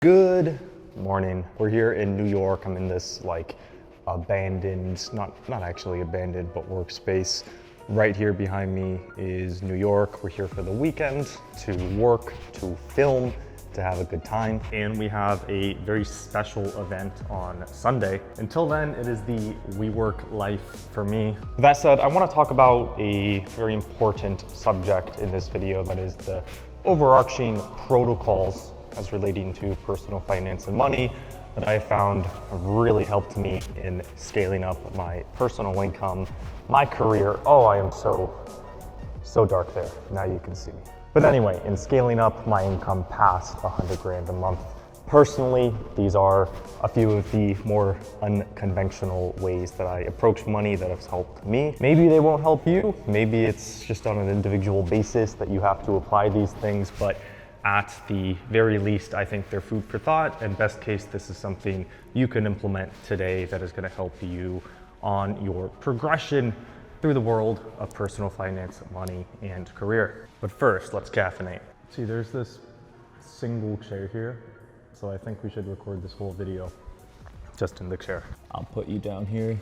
Good morning. We're here in New York. I'm in this like abandoned, not actually abandoned, but workspace. Right here behind me is New York. We're here for the weekend to work, to film, to have a good time. And we have a very special event on Sunday. Until then, it is the WeWork life for me. That said, I want to talk about a very important subject in this video, that is the overarching protocols as relating to personal finance and money that I found have really helped me in scaling up my personal income, my career. Oh, I am so dark there. Now you can see me. But anyway, in scaling up my income past 100 grand a month, personally, these are a few of the more unconventional ways that I approach money that have helped me. Maybe they won't help you. Maybe it's just on an individual basis that you have to apply these things, but at the very least, I think they're food for thought, and best case, this is something you can implement today that is going to help you on your progression through the world of personal finance, money, and career. But first, let's caffeinate. See, there's this single chair here, so I think we should record this whole video just in the chair. I'll put you down here.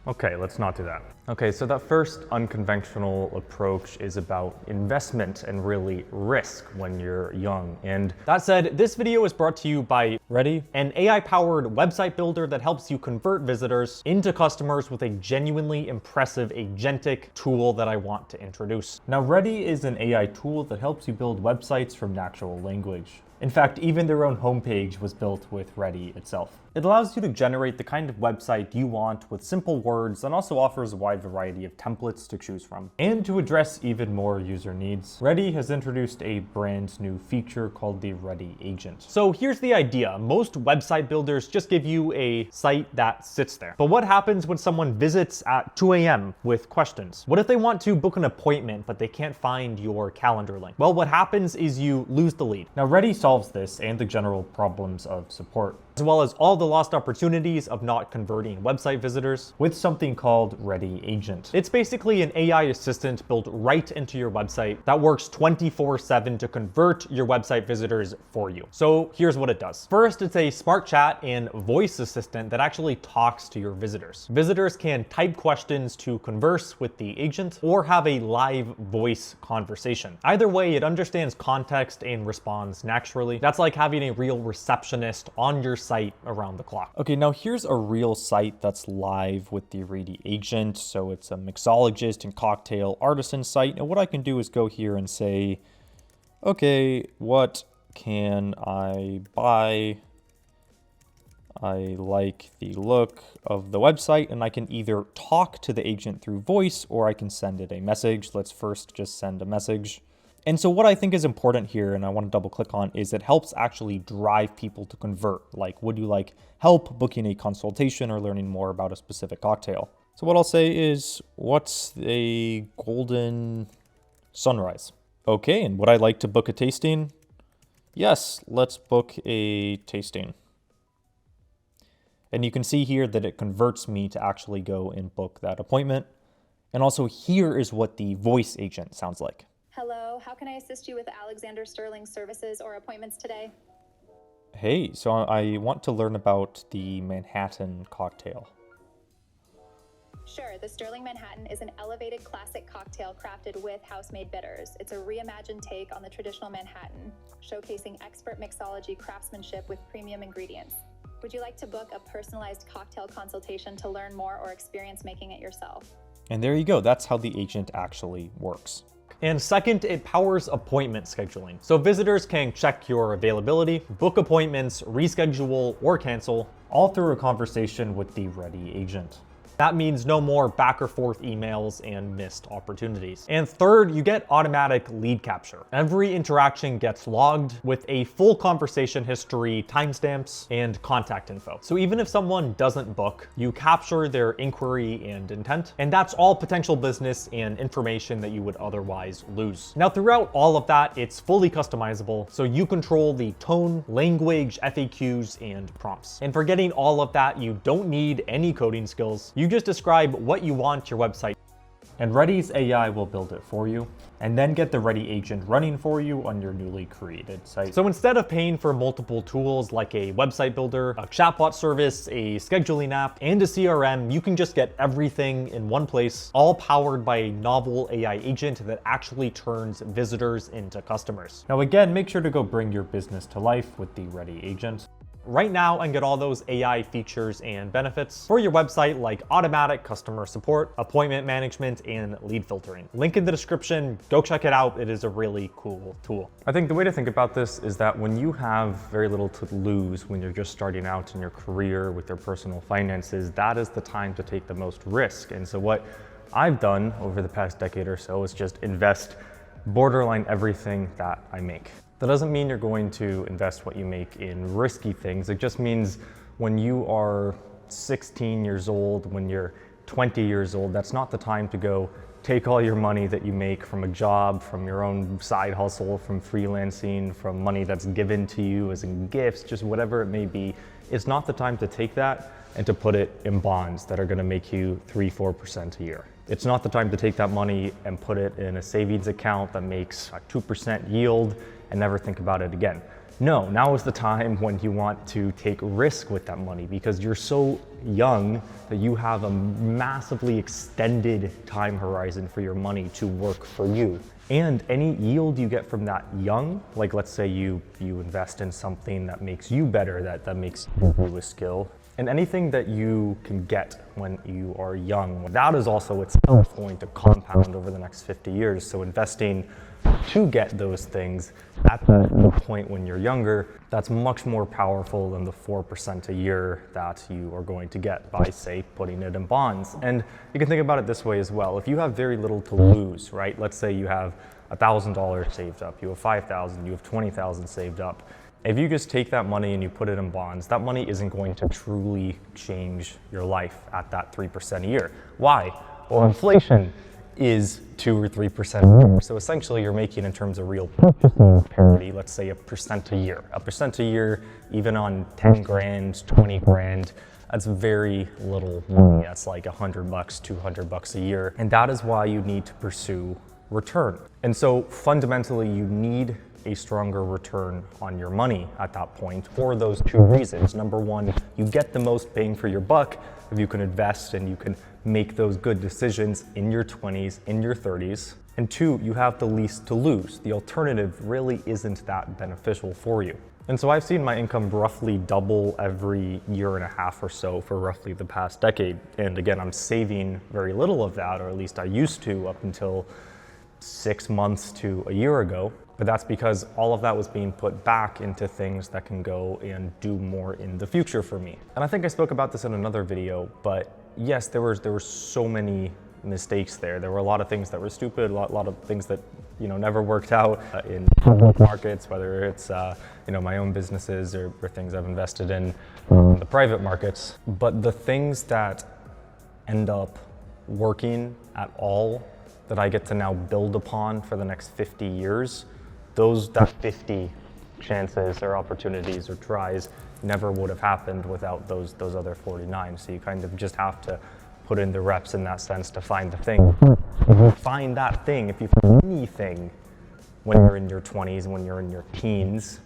Okay, let's not do that. Okay, so that first unconventional approach is about investment and really risk when you're young. And that said, this video is brought to you by Readdy, an AI-powered website builder that helps you convert visitors into customers with a genuinely impressive agentic tool that I want to introduce. Now, Readdy is an AI tool that helps you build websites from natural language. In fact, even their own homepage was built with Readdy itself. It allows you to generate the kind of website you want with simple words and also offers a wide variety of templates to choose from. And to address even more user needs, Readdy has introduced a brand new feature called the Readdy Agent. So here's the idea. Most website builders just give you a site that sits there. But what happens when someone visits at 2 a.m. with questions? What if they want to book an appointment, but they can't find your calendar link? Well, what happens is you lose the lead. Now, Readdy solves this and the general problems of support, as well as all the lost opportunities of not converting website visitors with something called Readdy Agent. It's basically an AI assistant built right into your website that works 24/7 to convert your website visitors for you. So here's what it does. First, it's a smart chat and voice assistant that actually talks to your visitors. Visitors can type questions to converse with the agent or have a live voice conversation. Either way, it understands context and responds naturally. That's like having a real receptionist on your site around the clock. Okay, now here's a real site that's live with the Readdy Agent. So it's a mixologist and cocktail artisan site. And what I can do is go here and say, okay, what can I buy? I like the look of the website, and I can either talk to the agent through voice or I can send it a message. Let's first just send a message. And so what I think is important here, and I want to double click on, is it helps actually drive people to convert. Like, would you like help booking a consultation or learning more about a specific cocktail? So what I'll say is, what's a golden sunrise? Okay, and would I like to book a tasting? Yes, let's book a tasting. And you can see here that it converts me to actually go and book that appointment. And also here is what the voice agent sounds like. Hello, how can I assist you with Alexander Sterling's services or appointments today? Hey, so I want to learn about the Manhattan cocktail. Sure, the Sterling Manhattan is an elevated classic cocktail crafted with house-made bitters. It's a reimagined take on the traditional Manhattan, showcasing expert mixology craftsmanship with premium ingredients. Would you like to book a personalized cocktail consultation to learn more or experience making it yourself? And there you go, that's how the agent actually works. And second, it powers appointment scheduling. So visitors can check your availability, book appointments, reschedule, or cancel, all through a conversation with the Readdy Agent. That means no more back or forth emails and missed opportunities. And third, you get automatic lead capture. Every interaction gets logged with a full conversation history, timestamps, and contact info. So even if someone doesn't book, you capture their inquiry and intent, and that's all potential business and information that you would otherwise lose. Now, throughout all of that, it's fully customizable, so you control the tone, language, FAQs, and prompts. And for getting all of that, you don't need any coding skills. You just describe what you want your website And Readdy's AI will build it for you, and then get the Readdy agent running for you on your newly created site. So instead of paying for multiple tools like a website builder, a chatbot service, a scheduling app, and a CRM, you can just get everything in one place, all powered by a novel AI agent that actually turns visitors into customers. Now again, make sure to go bring your business to life with the Readdy agent right now and get all those AI features and benefits for your website, like automatic customer support, appointment management, and lead filtering. Link in the description, go check it out. It is a really cool tool. I think the way to think about this is that when you have very little to lose, when you're just starting out in your career with your personal finances, that is the time to take the most risk. And so what I've done over the past decade or so is just invest borderline everything that I make. That doesn't mean you're going to invest what you make in risky things. It just means when you are 16 years old, when you're 20 years old, that's not the time to go take all your money that you make from a job, from your own side hustle, from freelancing, from money that's given to you as in gifts, just whatever it may be. It's not the time to take that and to put it in bonds that are gonna make you 3-4% a year. It's not the time to take that money and put it in a savings account that makes a 2% yield and never think about it again. No, now is the time when you want to take risk with that money because you're so young that you have a massively extended time horizon for your money to work for you. And any yield you get from that young, like let's say you invest in something that makes you better, that makes you a skill, and anything that you can get when you are young, that is also itself going to compound over the next 50 years. So investing to get those things at the point when you're younger, that's much more powerful than the 4% a year that you are going to get by, say, putting it in bonds. And you can think about it this way as well. If you have very little to lose, right? Let's say you have $1,000 saved up, you have $5,000, you have $20,000 saved up. If you just take that money and you put it in bonds, that money isn't going to truly change your life at that 3% a year. Why? Well, inflation is 2 or 3% a year. So essentially you're making in terms of real purchasing parity, let's say 1% a year. 1% a year, even on 10 grand, 20 grand, that's very little money. That's like $100, $200 a year. And that is why you need to pursue return. And so fundamentally you need a stronger return on your money at that point for those two reasons. Number one, you get the most bang for your buck if you can invest and you can make those good decisions in your 20s, in your 30s. And two, you have the least to lose. The alternative really isn't that beneficial for you. And so I've seen my income roughly double every year and a half or so for roughly the past decade. And again, I'm saving very little of that, or at least I used to up until 6 months to a year ago. But that's because all of that was being put back into things that can go and do more in the future for me. And I think I spoke about this in another video, but yes, there were so many mistakes there. There were a lot of things that were stupid, a lot of things that never worked out in public markets, whether it's my own businesses or things I've invested in the private markets. But the things that end up working at all that I get to now build upon for the next 50 years, that 50 chances or opportunities or tries never would have happened without those other 49. So you kind of just have to put in the reps in that sense to find the thing. If you find that thing, if you find anything when you're in your 20s, when you're in your teens,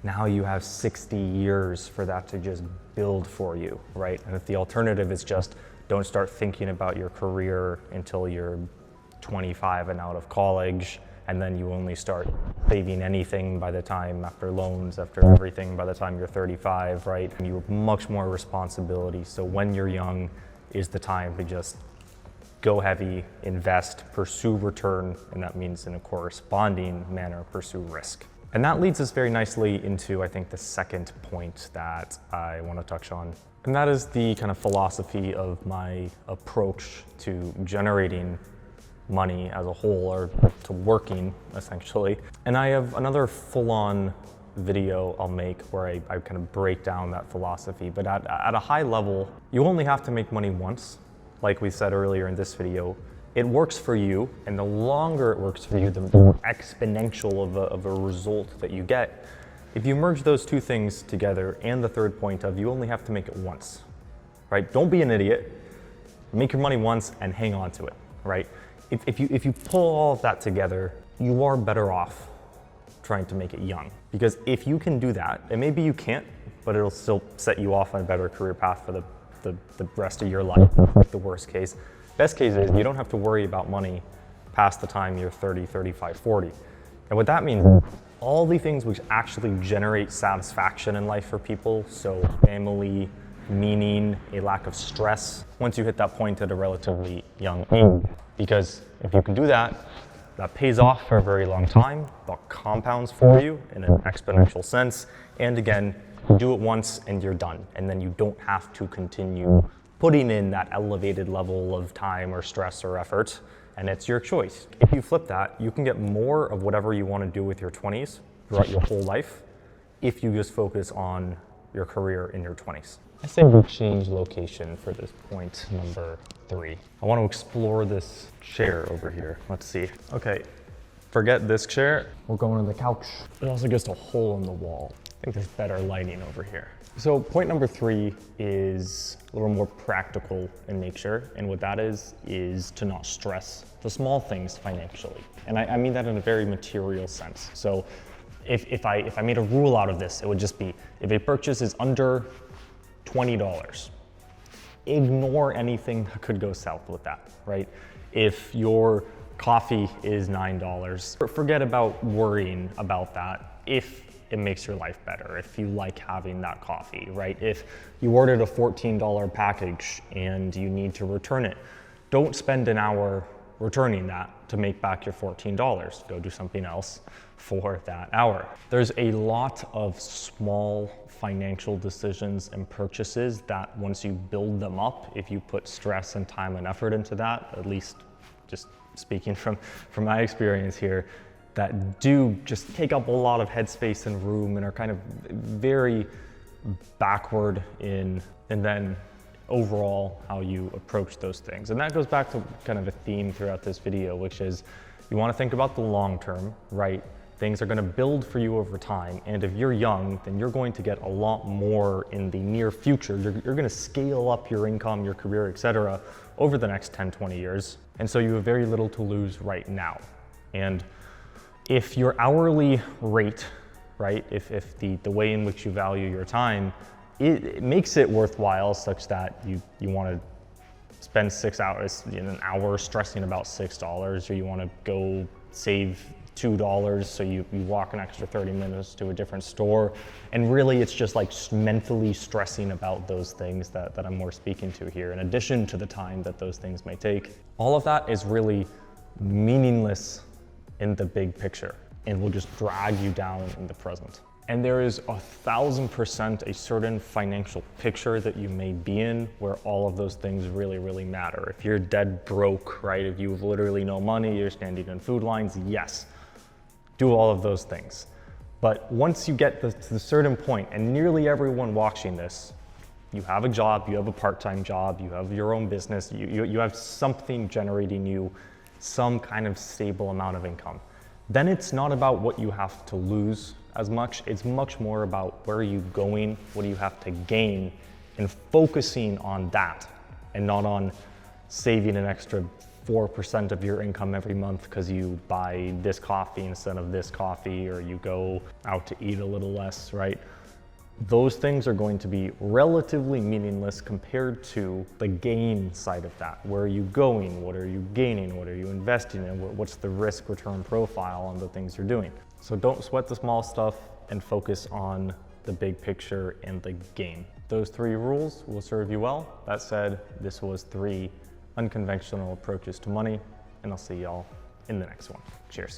now you have 60 years for that to just build for you, right? And if the alternative is just don't start thinking about your career until you're 25 and out of college, and then you only start saving anything by the time after loans, after everything, by the time you're 35, right? And you have much more responsibility. So when you're young is the time to just go heavy, invest, pursue return, and that means in a corresponding manner, pursue risk. And that leads us very nicely into, I think, the second point that I want to touch on. And that is the kind of philosophy of my approach to generating money as a whole, or to working essentially. And I have another full-on video I'll make where I kind of break down that philosophy. But at a high level, you only have to make money once. Like we said earlier in this video, it works for you, and the longer it works for you, the more exponential of a result that you get. If you merge those two things together, and the third point of you only have to make it once, right? Don't be an idiot. Make your money once and hang on to it. right? If you pull all of that together, you are better off trying to make it young. Because if you can do that, and maybe you can't, but it'll still set you off on a better career path for the rest of your life, like the worst case. Best case is you don't have to worry about money past the time you're 30, 35, 40. And what that means is all the things which actually generate satisfaction in life for people, so family, meaning, a lack of stress, once you hit that point at a relatively young age. Because if you can do that, that pays off for a very long time, that compounds for you in an exponential sense. And again, you do it once and you're done. And then you don't have to continue putting in that elevated level of time or stress or effort. And it's your choice. If you flip that, you can get more of whatever you want to do with your 20s throughout your whole life if you just focus on your career in your 20s. I say we change location for this point number 3. I want to explore this chair over here. Let's see. Okay, forget this chair. We're going to the couch. It also gets a hole in the wall. I think there's better lighting over here. So point number 3 is a little more practical in nature. And what that is to not stress the small things financially. And I mean that in a very material sense. So if I made a rule out of this, it would just be, if a purchase is under $20, ignore anything that could go south with that, right? If your coffee is $9, forget about worrying about that if it makes your life better, if you like having that coffee, right? If you ordered a $14 package and you need to return it, don't spend an hour returning that to make back your $14. Go do something else for that hour. There's a lot of small financial decisions and purchases that once you build them up, if you put stress and time and effort into that, at least just speaking from my experience here, that do just take up a lot of headspace and room and are kind of very backward in, and then overall how you approach those things. And that goes back to kind of a theme throughout this video, which is you want to think about the long term, right? Things are going to build for you over time. And if you're young, then you're going to get a lot more in the near future. You're going to scale up your income, your career, etc. over the next 10, 20 years. And so you have very little to lose right now. And if your hourly rate, right, if the way in which you value your time, it makes it worthwhile such that you want to spend 6 hours, an hour stressing about $6, or you want to go save $2 so you walk an extra 30 minutes to a different store. And really it's just like mentally stressing about those things that I'm more speaking to here, in addition to the time that those things may take. All of that is really meaningless in the big picture and will just drag you down in the present. And there is 1,000% a certain financial picture that you may be in where all of those things really, really matter. If you're dead broke, right? If you have literally no money, you're standing in food lines, yes, do all of those things. But once you get to the certain point, and nearly everyone watching this, you have a job, you have a part-time job, you have your own business, you have something generating you some kind of stable amount of income. Then it's not about what you have to lose as much, it's much more about where are you going, what do you have to gain, and focusing on that and not on saving an extra 4% of your income every month because you buy this coffee instead of this coffee, or you go out to eat a little less, right? Those things are going to be relatively meaningless compared to the gain side of that. Where are you going? What are you gaining? What are you investing in? What's the risk return profile on the things you're doing? So don't sweat the small stuff and focus on the big picture and the gain. Those 3 rules will serve you well. That said, this was 3 unconventional approaches to money, and I'll see y'all in the next one. Cheers.